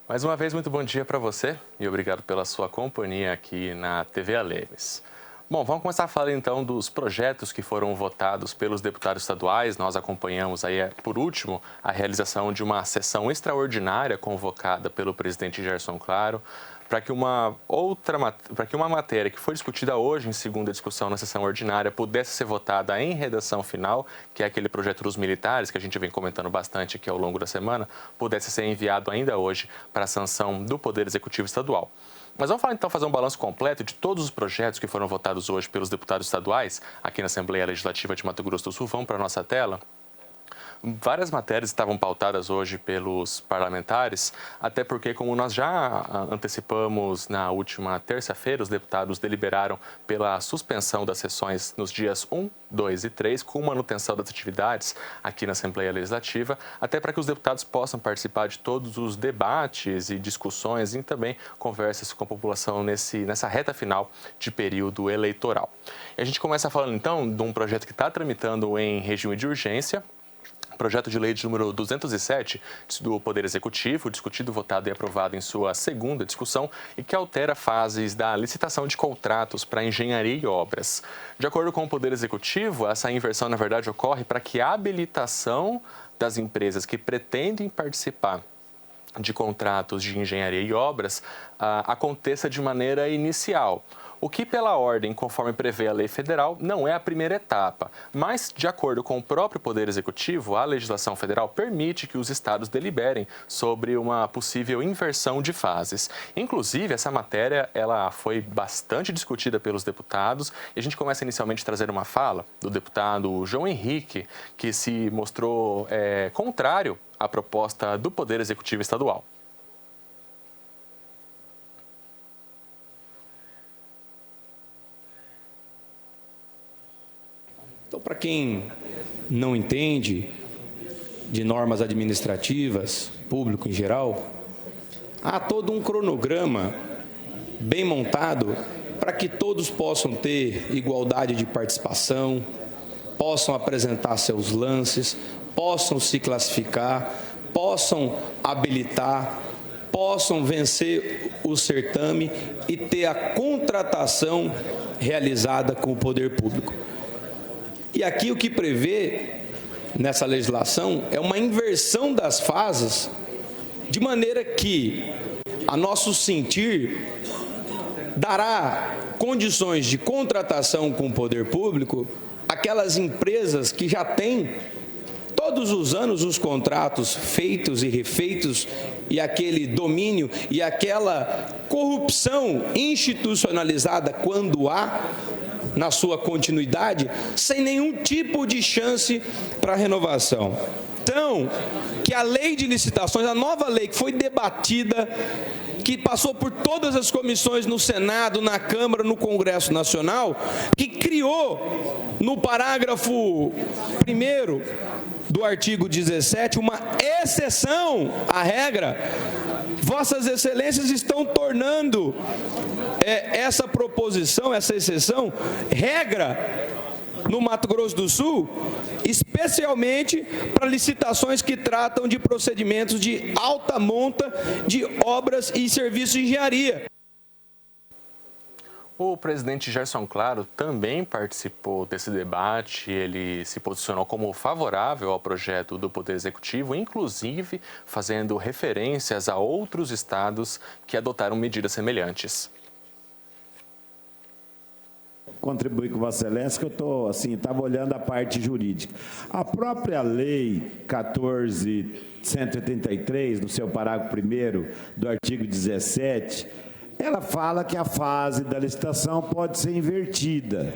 Mais uma vez, muito bom dia para você e obrigado pela sua companhia aqui na TV Alemes. Bom, vamos começar a falar então dos projetos que foram votados pelos deputados estaduais. Nós acompanhamos aí, por último, a realização de uma sessão extraordinária convocada pelo presidente Gerson Claro para que uma matéria que foi discutida hoje em segunda discussão na sessão ordinária pudesse ser votada em redação final, que é aquele projeto dos militares que a gente vem comentando bastante aqui ao longo da semana, pudesse ser enviado ainda hoje para a sanção do Poder Executivo Estadual. Mas vamos fazer um balanço completo de todos os projetos que foram votados hoje pelos deputados estaduais aqui na Assembleia Legislativa de Mato Grosso do Sul. Vamos para a nossa tela. Várias matérias estavam pautadas hoje pelos parlamentares, até porque, como nós já antecipamos na última terça-feira, os deputados deliberaram pela suspensão das sessões nos dias 1, 2 e 3, com manutenção das atividades aqui na Assembleia Legislativa, até para que os deputados possam participar de todos os debates e discussões e também conversas com a população nessa reta final de período eleitoral. E a gente começa falando, então, de um projeto que está tramitando em regime de urgência, projeto de lei de número 207 do Poder Executivo, discutido, votado e aprovado em sua segunda discussão e que altera fases da licitação de contratos para engenharia e obras. De acordo com o Poder Executivo, essa inversão, na verdade, ocorre para que a habilitação das empresas que pretendem participar de contratos de engenharia e obras aconteça de maneira inicial. O que, pela ordem, conforme prevê a lei federal, não é a primeira etapa, mas, de acordo com o próprio Poder Executivo, a legislação federal permite que os estados deliberem sobre uma possível inversão de fases. Inclusive, essa matéria ela foi bastante discutida pelos deputados e a gente começa inicialmente a trazer uma fala do deputado João Henrique, que se mostrou contrário à proposta do Poder Executivo Estadual. Então, para quem não entende de normas administrativas, público em geral, há todo um cronograma bem montado para que todos possam ter igualdade de participação, possam apresentar seus lances, possam se classificar, possam habilitar, possam vencer o certame e ter a contratação realizada com o poder público. E aqui o que prevê nessa legislação é uma inversão das fases, de maneira que, a nosso sentir, dará condições de contratação com o poder público aquelas empresas que já têm todos os anos os contratos feitos e refeitos e aquele domínio e aquela corrupção institucionalizada quando há na sua continuidade, sem nenhum tipo de chance para renovação. Então, que a lei de licitações, a nova lei que foi debatida, que passou por todas as comissões no Senado, na Câmara, no Congresso Nacional, que criou no parágrafo 1º do artigo 17 uma exceção à regra, Vossas Excelências estão tornando essa proposição, essa exceção, regra no Mato Grosso do Sul, especialmente para licitações que tratam de procedimentos de alta monta de obras e serviços de engenharia. O presidente Gerson Claro também participou desse debate, ele se posicionou como favorável ao projeto do Poder Executivo, inclusive fazendo referências a outros estados que adotaram medidas semelhantes. Contribuir com Vossa Excelência, que eu estou, estava olhando a parte jurídica. A própria lei 14.183, no seu parágrafo 1º do artigo 17, ela fala que a fase da licitação pode ser invertida.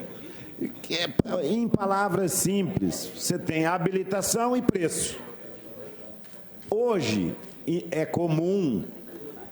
Em palavras simples, você tem habilitação e preço. Hoje, é comum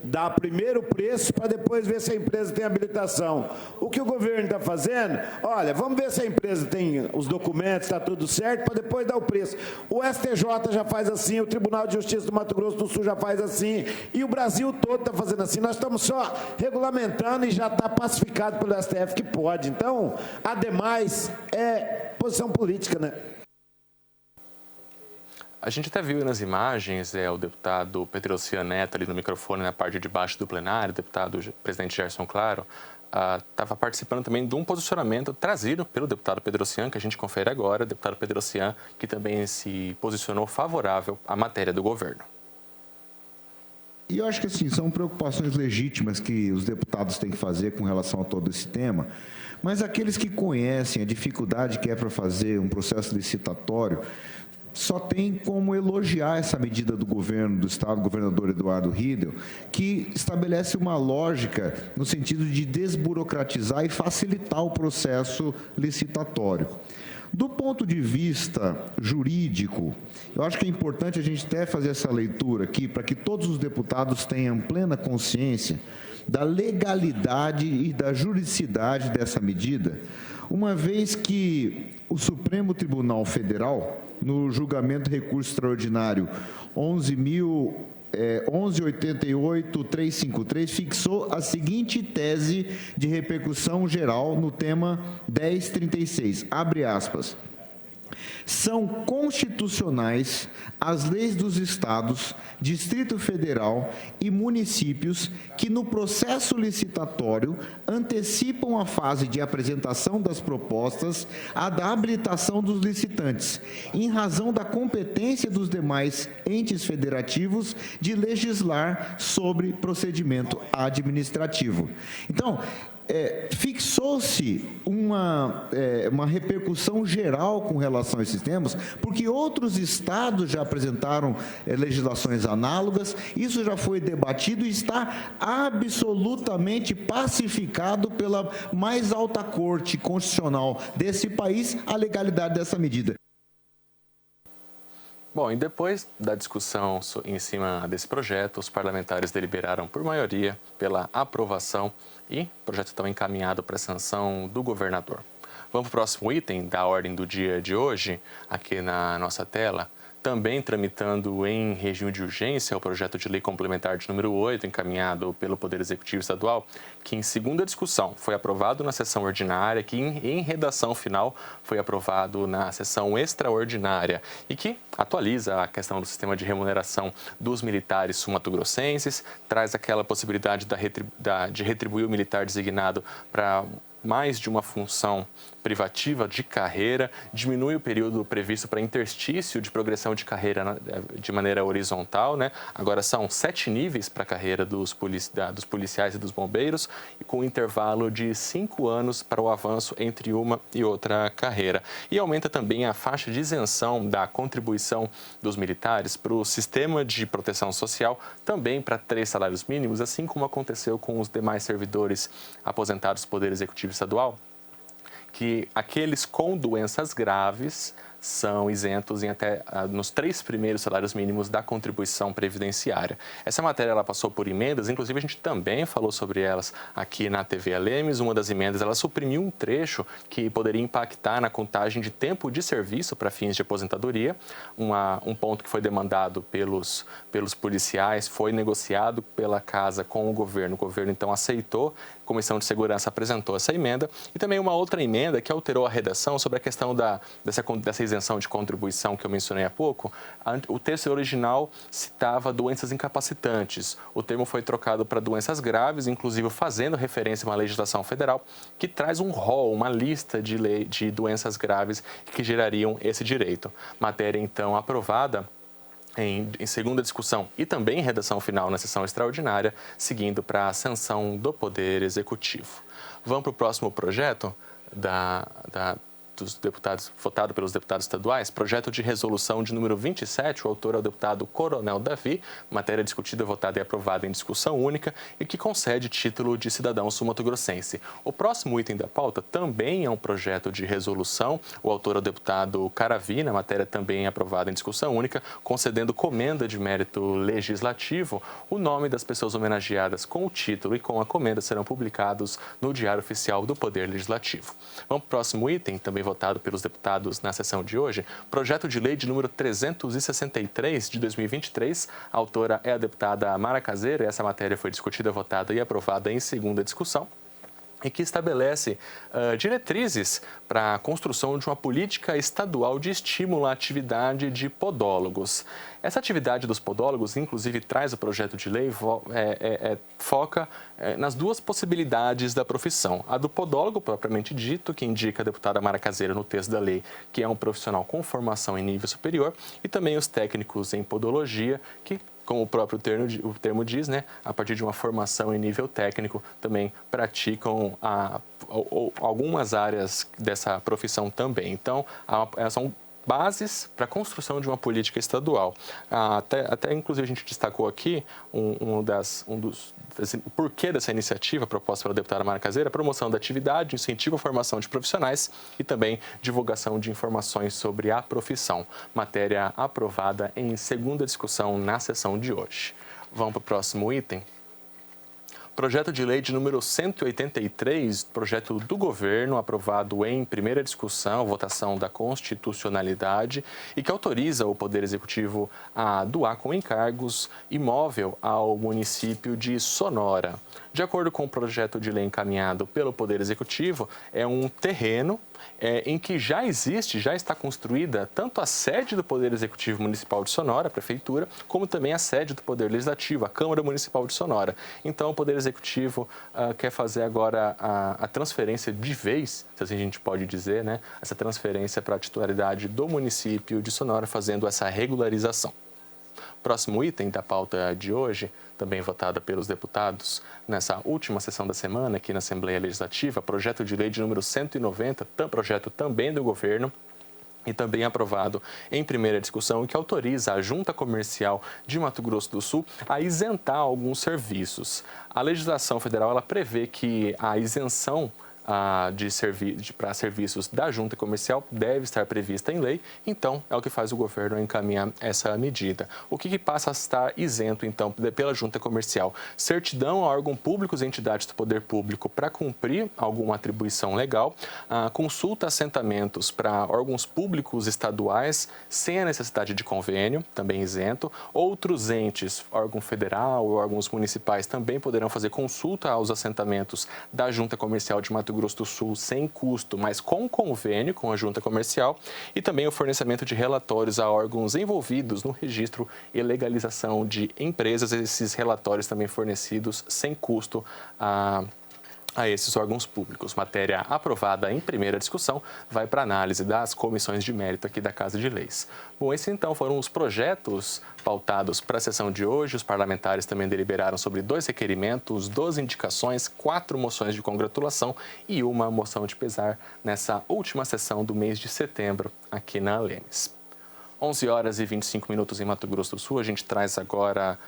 dar primeiro o preço para depois ver se a empresa tem habilitação. O que o governo está fazendo? Olha, vamos ver se a empresa tem os documentos, está tudo certo, para depois dar o preço. O STJ já faz assim, o Tribunal de Justiça do Mato Grosso do Sul já faz assim, e o Brasil todo está fazendo assim. Nós estamos só regulamentando e já está pacificado pelo STF que pode. Então, ademais, é posição política, né? A gente até viu nas imagens o deputado Pedrocian Neto ali no microfone na parte de baixo do plenário, o deputado presidente Gerson Claro, estava participando também de um posicionamento trazido pelo deputado Pedrocian, que a gente confere agora, o deputado Pedrocian, que também se posicionou favorável à matéria do governo. E eu acho que assim, são preocupações legítimas que os deputados têm que fazer com relação a todo esse tema, mas aqueles que conhecem a dificuldade que é para fazer um processo licitatório, só tem como elogiar essa medida do governo do Estado, governador Eduardo Riedel, que estabelece uma lógica no sentido de desburocratizar e facilitar o processo licitatório. Do ponto de vista jurídico, eu acho que é importante a gente até fazer essa leitura aqui, para que todos os deputados tenham plena consciência da legalidade e da juridicidade dessa medida, uma vez que o Supremo Tribunal Federal, no julgamento de recurso extraordinário 11.88.353, fixou a seguinte tese de repercussão geral no tema 1036, abre aspas. São constitucionais as leis dos estados, Distrito Federal e municípios que, no processo licitatório, antecipam a fase de apresentação das propostas à da habilitação dos licitantes, em razão da competência dos demais entes federativos de legislar sobre procedimento administrativo. Então, fixou-se uma repercussão geral com relação a esses temas, porque outros estados já apresentaram legislações análogas, isso já foi debatido e está absolutamente pacificado pela mais alta corte constitucional desse país, a legalidade dessa medida. Bom, e depois da discussão em cima desse projeto, os parlamentares deliberaram por maioria pela aprovação e o projeto está encaminhado para a sanção do governador. Vamos para o próximo item da ordem do dia de hoje, aqui na nossa tela. Também tramitando em regime de urgência o projeto de lei complementar de número 8, encaminhado pelo Poder Executivo Estadual, que em segunda discussão foi aprovado na sessão ordinária, que em redação final foi aprovado na sessão extraordinária e que atualiza a questão do sistema de remuneração dos militares sul-mato-grossenses, traz aquela possibilidade de retribuir o militar designado para mais de uma função privativa de carreira, diminui o período previsto para interstício de progressão de carreira de maneira horizontal, né? Agora são 7 níveis para a carreira dos policiais e dos bombeiros, e com um intervalo de 5 anos para o avanço entre uma e outra carreira. E aumenta também a faixa de isenção da contribuição dos militares para o sistema de proteção social, também para 3 salários mínimos, assim como aconteceu com os demais servidores aposentados do Poder Executivo Estadual, que aqueles com doenças graves são isentos em até nos 3 primeiros salários mínimos da contribuição previdenciária. Essa matéria ela passou por emendas, inclusive a gente também falou sobre elas aqui na TV Alemes. Uma das emendas ela suprimiu um trecho que poderia impactar na contagem de tempo de serviço para fins de aposentadoria. Um ponto que foi demandado pelos policiais, foi negociado pela Casa com o governo então aceitou. A Comissão de Segurança apresentou essa emenda e também uma outra emenda que alterou a redação sobre a questão dessa isenção de contribuição que eu mencionei há pouco. O texto original citava doenças incapacitantes. O termo foi trocado para doenças graves, inclusive fazendo referência a uma legislação federal que traz um rol, uma lista de doenças graves que gerariam esse direito. Matéria, então, aprovada em segunda discussão e também em redação final na sessão extraordinária, seguindo para a sanção do Poder Executivo. Vamos para o próximo projeto dos deputados, votado pelos deputados estaduais, projeto de resolução de número 27, o autor é o deputado Coronel Davi, matéria discutida, votada e aprovada em discussão única e que concede título de cidadão sul-mato-grossense. O próximo item da pauta também é um projeto de resolução, o autor é o deputado Caravina, matéria também aprovada em discussão única, concedendo comenda de mérito legislativo. O nome das pessoas homenageadas com o título e com a comenda serão publicados no Diário Oficial do Poder Legislativo. Vamos para o próximo item, também votado pelos deputados na sessão de hoje, projeto de lei de número 363 de 2023. A autora é a deputada Mara Caseiro e essa matéria foi discutida, votada e aprovada em segunda discussão. e que estabelece diretrizes para a construção de uma política estadual de estímulo à atividade de podólogos. Essa atividade dos podólogos, inclusive, traz o projeto de lei, foca nas duas possibilidades da profissão. A do podólogo, propriamente dito, que indica a deputada Mara Caseira no texto da lei, que é um profissional com formação em nível superior, e também os técnicos em podologia, que, como o próprio termo diz, né, a partir de uma formação em nível técnico, também praticam algumas áreas dessa profissão também. Então, são bases para a construção de uma política estadual. Até inclusive, a gente destacou aqui o porquê dessa iniciativa proposta pela deputada Mara Caseira: promoção da atividade, incentivo à formação de profissionais e também divulgação de informações sobre a profissão. Matéria aprovada em segunda discussão na sessão de hoje. Vamos para o próximo item. Projeto de lei de número 183, projeto do governo, aprovado em primeira discussão, votação da constitucionalidade, e que autoriza o Poder Executivo a doar com encargos imóvel ao município de Sonora. De acordo com o projeto de lei encaminhado pelo Poder Executivo, é um terreno em que já está construída tanto a sede do Poder Executivo Municipal de Sonora, a Prefeitura, como também a sede do Poder Legislativo, a Câmara Municipal de Sonora. Então, o Poder Executivo quer fazer agora a transferência de vez, se assim a gente pode dizer, né? Essa transferência para a titularidade do município de Sonora, fazendo essa regularização. Próximo item da pauta de hoje, também votada pelos deputados nessa última sessão da semana aqui na Assembleia Legislativa, projeto de lei de número 190, projeto também do governo e também aprovado em primeira discussão, que autoriza a Junta Comercial de Mato Grosso do Sul a isentar alguns serviços. A legislação federal ela prevê que a isenção para serviços da Junta Comercial deve estar prevista em lei, então é o que faz o governo encaminhar essa medida. O que passa a estar isento, então, pela Junta Comercial? Certidão a órgãos públicos e entidades do poder público para cumprir alguma atribuição legal, consulta a assentamentos para órgãos públicos estaduais sem a necessidade de convênio, também isento. Outros entes, órgão federal ou órgãos municipais, também poderão fazer consulta aos assentamentos da Junta Comercial de Mato Grosso do Sul sem custo, mas com convênio com a Junta Comercial, e também o fornecimento de relatórios a órgãos envolvidos no registro e legalização de empresas, esses relatórios também fornecidos sem custo a esses órgãos públicos. Matéria aprovada em primeira discussão, vai para análise das comissões de mérito aqui da Casa de Leis. Bom, esses então foram os projetos pautados para a sessão de hoje. Os parlamentares também deliberaram sobre 2 requerimentos, 12 indicações, 4 moções de congratulação e uma moção de pesar nessa última sessão do mês de setembro aqui na Lemes. 11h25 em Mato Grosso do Sul. A gente traz agora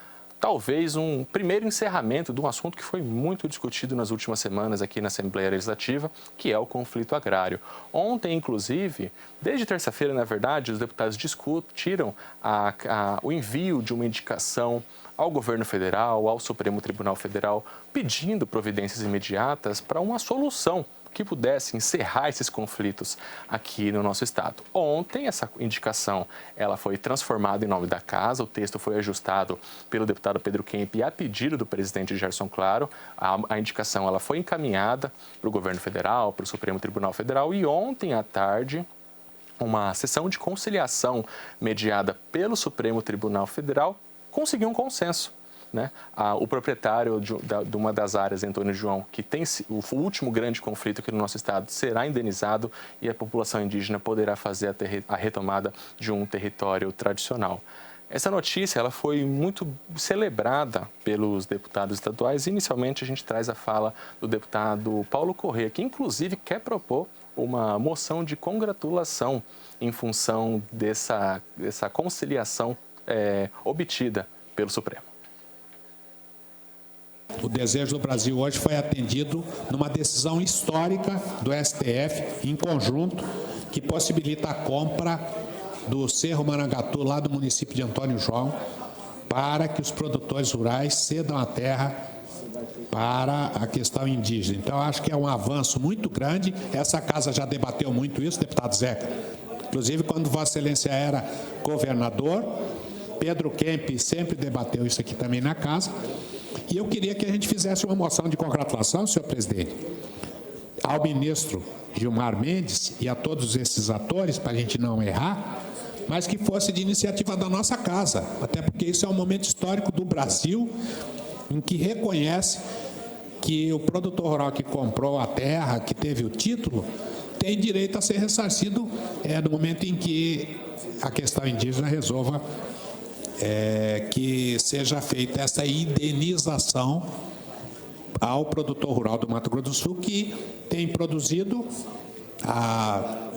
talvez um primeiro encerramento de um assunto que foi muito discutido nas últimas semanas aqui na Assembleia Legislativa, que é o conflito agrário. Ontem, inclusive, desde terça-feira, na verdade, os deputados discutiram o envio de uma indicação ao governo federal, ao Supremo Tribunal Federal, pedindo providências imediatas para uma solução que pudesse encerrar esses conflitos aqui no nosso estado. Ontem, essa indicação ela foi transformada em nome da Casa, o texto foi ajustado pelo deputado Pedro Kemp a pedido do presidente Gerson Claro. A indicação ela foi encaminhada para o governo federal, para o Supremo Tribunal Federal, e ontem à tarde, uma sessão de conciliação mediada pelo Supremo Tribunal Federal conseguiu um consenso. Né? O proprietário de uma das áreas, Antônio João, que tem o último grande conflito aqui no nosso estado, será indenizado e a população indígena poderá fazer a retomada de um território tradicional. Essa notícia ela foi muito celebrada pelos deputados estaduais. Inicialmente, a gente traz a fala do deputado Paulo Corrêa, que inclusive quer propor uma moção de congratulação em função dessa conciliação obtida pelo Supremo. O desejo do Brasil hoje foi atendido numa decisão histórica do STF, em conjunto, que possibilita a compra do Cerro Marangatu, lá do município de Antônio João, para que os produtores rurais cedam a terra para a questão indígena. Então, acho que é um avanço muito grande. Essa casa já debateu muito isso, deputado Zeca. Inclusive, quando Vossa Excelência era governador, Pedro Kemp sempre debateu isso aqui também na casa. E eu queria que a gente fizesse uma moção de congratulação, senhor presidente, ao ministro Gilmar Mendes e a todos esses atores, para a gente não errar, mas que fosse de iniciativa da nossa casa, até porque isso é um momento histórico do Brasil, em que reconhece que o produtor rural que comprou a terra, que teve o título, tem direito a ser ressarcido no momento em que a questão indígena resolva que seja feita essa indenização ao produtor rural do Mato Grosso do Sul, que tem produzido,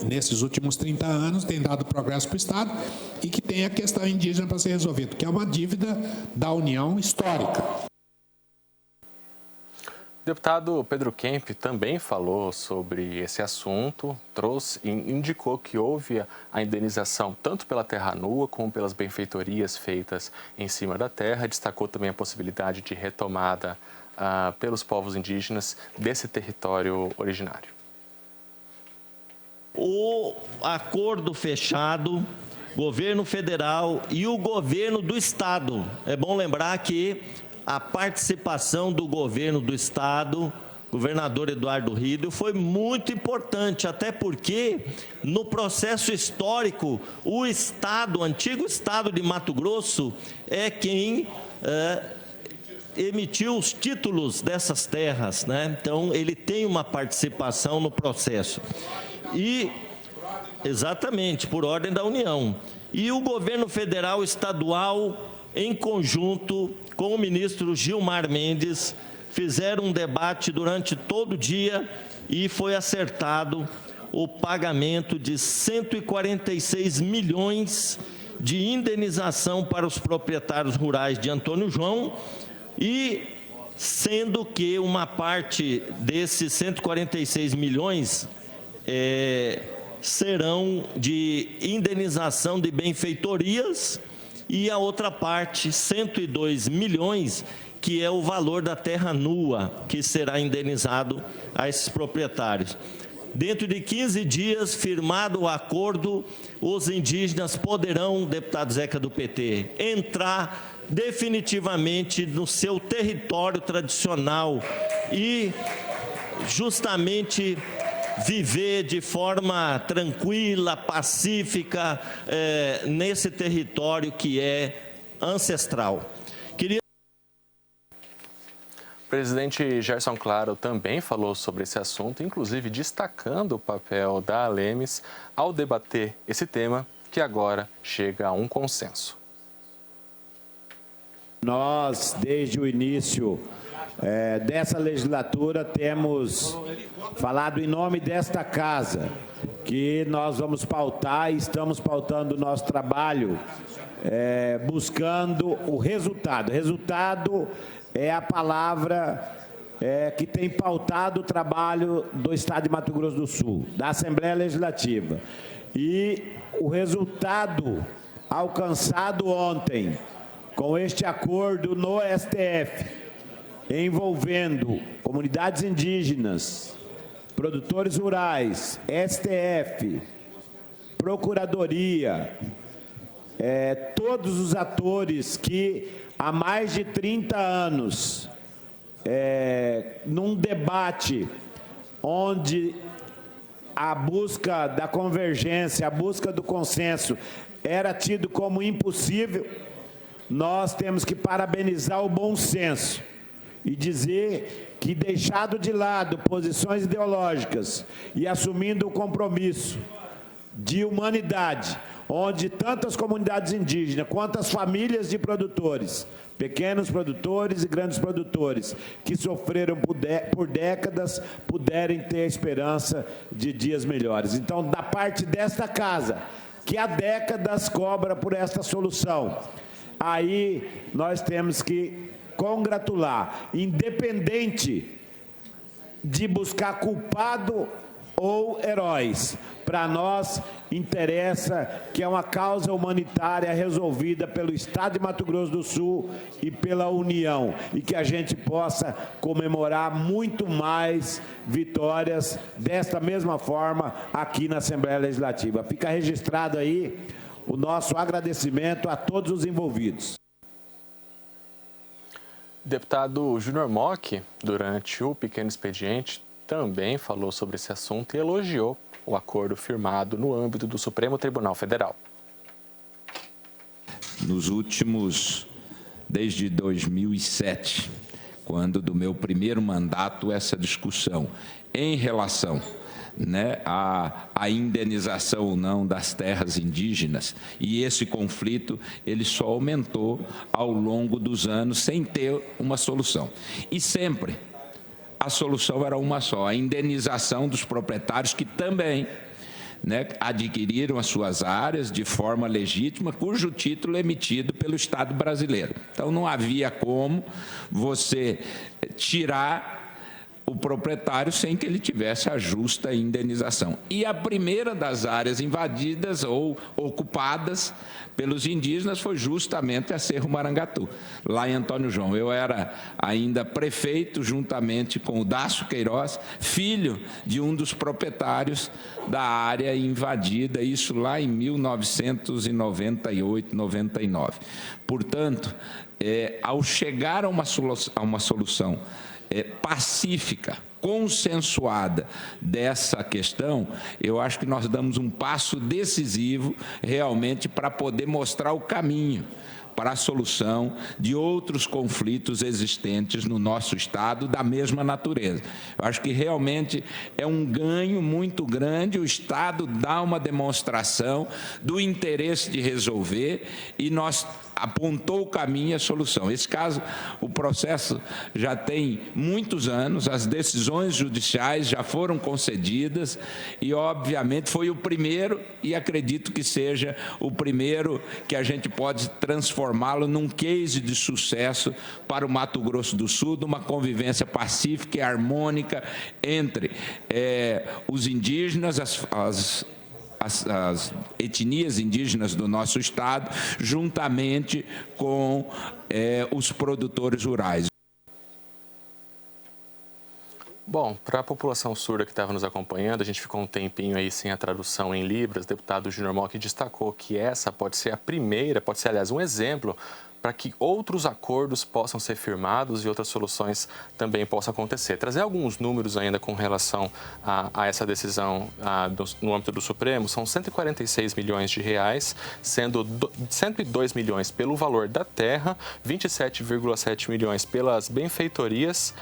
nesses últimos 30 anos, tem dado progresso para o Estado e que tem a questão indígena para ser resolvida, que é uma dívida da União histórica. O deputado Pedro Kemp também falou sobre esse assunto, indicou que houve a indenização tanto pela terra nua como pelas benfeitorias feitas em cima da terra, destacou também a possibilidade de retomada pelos povos indígenas desse território originário. O acordo fechado, governo federal e o governo do Estado. É bom lembrar que a participação do governo do Estado, governador Eduardo Riedel, foi muito importante, até porque no processo histórico, o Estado, o antigo Estado de Mato Grosso, é quem emitiu os títulos dessas terras, né? Então, ele tem uma participação no processo. E, exatamente, por ordem da União. E o governo federal e estadual, em conjunto com o ministro Gilmar Mendes, fizeram um debate durante todo o dia e foi acertado o pagamento de 146 milhões de indenização para os proprietários rurais de Antônio João, e sendo que uma parte desses 146 milhões serão de indenização de benfeitorias e a outra parte, 102 milhões, que é o valor da terra nua, que será indenizado a esses proprietários. Dentro de 15 dias, firmado o acordo, os indígenas poderão, deputado Zeca do PT, entrar definitivamente no seu território tradicional e justamente viver de forma tranquila, pacífica, nesse território que é ancestral. O presidente Gerson Claro também falou sobre esse assunto, inclusive destacando o papel da Alemes ao debater esse tema, que agora chega a um consenso. Nós, desde o início dessa legislatura, temos falado em nome desta casa que nós vamos pautar e estamos pautando o nosso trabalho buscando o resultado. Resultado é a palavra que tem pautado o trabalho do Estado de Mato Grosso do Sul, da Assembleia Legislativa. E o resultado alcançado ontem com este acordo no STF, envolvendo comunidades indígenas, produtores rurais, STF, Procuradoria, todos os atores que há mais de 30 anos, num debate onde a busca da convergência, a busca do consenso era tido como impossível, nós temos que parabenizar o bom senso e dizer que, deixado de lado posições ideológicas e assumindo o compromisso de humanidade, onde tantas comunidades indígenas quanto as famílias de produtores, pequenos produtores e grandes produtores, que sofreram por décadas, puderem ter a esperança de dias melhores. Então, da parte desta casa, que há décadas cobra por esta solução, aí nós temos que congratular, independente de buscar culpado ou heróis. Para nós interessa que é uma causa humanitária resolvida pelo Estado de Mato Grosso do Sul e pela União, e que a gente possa comemorar muito mais vitórias desta mesma forma aqui na Assembleia Legislativa. Fica registrado aí o nosso agradecimento a todos os envolvidos. Deputado Júnior Mock, durante o pequeno expediente, também falou sobre esse assunto e elogiou o acordo firmado no âmbito do Supremo Tribunal Federal. Nos últimos, desde 2007, quando do meu primeiro mandato, essa discussão em relação a indenização ou não das terras indígenas, e esse conflito ele só aumentou ao longo dos anos sem ter uma solução. E sempre a solução era uma só, a indenização dos proprietários que também adquiriram as suas áreas de forma legítima, cujo título é emitido pelo Estado brasileiro. Então, não havia como você tirar o proprietário sem que ele tivesse a justa indenização. E a primeira das áreas invadidas ou ocupadas pelos indígenas foi justamente a Cerro Marangatu, lá em Antônio João. Eu era ainda prefeito, juntamente com o Dácio Queiroz, filho de um dos proprietários da área invadida, isso lá em 1998, 99. Portanto, ao chegar a uma solução pacífica, consensuada dessa questão, eu acho que nós damos um passo decisivo realmente para poder mostrar o caminho para a solução de outros conflitos existentes no nosso Estado da mesma natureza. Eu acho que realmente é um ganho muito grande, o Estado dá uma demonstração do interesse de resolver e nós apontou o caminho e a solução. Esse caso, o processo já tem muitos anos, as decisões judiciais já foram concedidas e, obviamente, foi o primeiro e acredito que seja o primeiro que a gente pode transformá-lo num case de sucesso para o Mato Grosso do Sul, de uma convivência pacífica e harmônica entre os indígenas, as etnias indígenas do nosso Estado, juntamente com os produtores rurais. Bom, para a população surda que estava nos acompanhando, a gente ficou um tempinho aí sem a tradução em Libras. O deputado Júnior Mock destacou que essa pode ser a primeira, pode ser, aliás, um exemplo para que outros acordos possam ser firmados e outras soluções também possam acontecer. Trazer alguns números ainda com relação a essa decisão no âmbito do Supremo, são 146 milhões de reais, sendo 102 milhões pelo valor da terra, 27,7 milhões pelas benfeitorias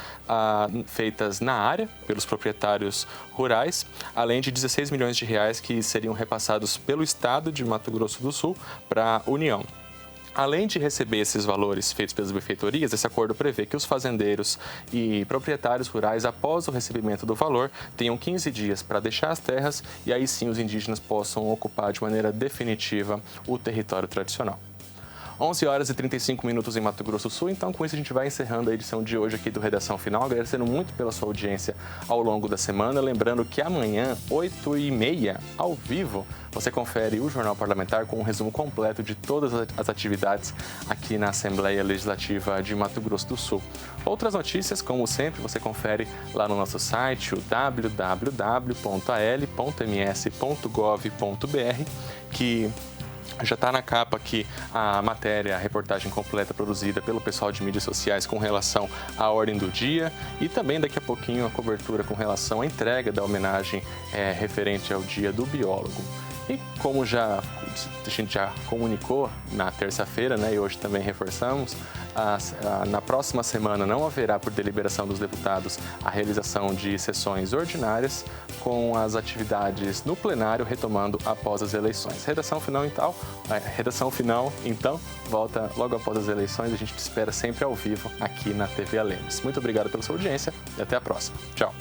feitas na área, pelos proprietários rurais, além de 16 milhões de reais que seriam repassados pelo Estado de Mato Grosso do Sul para a União. Além de receber esses valores feitos pelas benfeitorias, esse acordo prevê que os fazendeiros e proprietários rurais, após o recebimento do valor, tenham 15 dias para deixar as terras e aí sim os indígenas possam ocupar de maneira definitiva o território tradicional. 11 horas e 35 minutos em Mato Grosso do Sul, então com isso a gente vai encerrando a edição de hoje aqui do Redação Final, agradecendo muito pela sua audiência ao longo da semana, lembrando que amanhã, 8h30, ao vivo, você confere o Jornal Parlamentar com um resumo completo de todas as atividades aqui na Assembleia Legislativa de Mato Grosso do Sul. Outras notícias, como sempre, você confere lá no nosso site, o www.al.ms.gov.br, que já está na capa aqui a matéria, a reportagem completa produzida pelo pessoal de mídias sociais com relação à ordem do dia e também daqui a pouquinho a cobertura com relação à entrega da homenagem referente ao Dia do Biólogo. E como a gente já comunicou na terça-feira, e hoje também reforçamos, na próxima semana não haverá, por deliberação dos deputados, a realização de sessões ordinárias, com as atividades no plenário retomando após as eleições. Redação final, então, volta logo após as eleições. A gente te espera sempre ao vivo aqui na TV Lemes. Muito obrigado pela sua audiência e até a próxima. Tchau.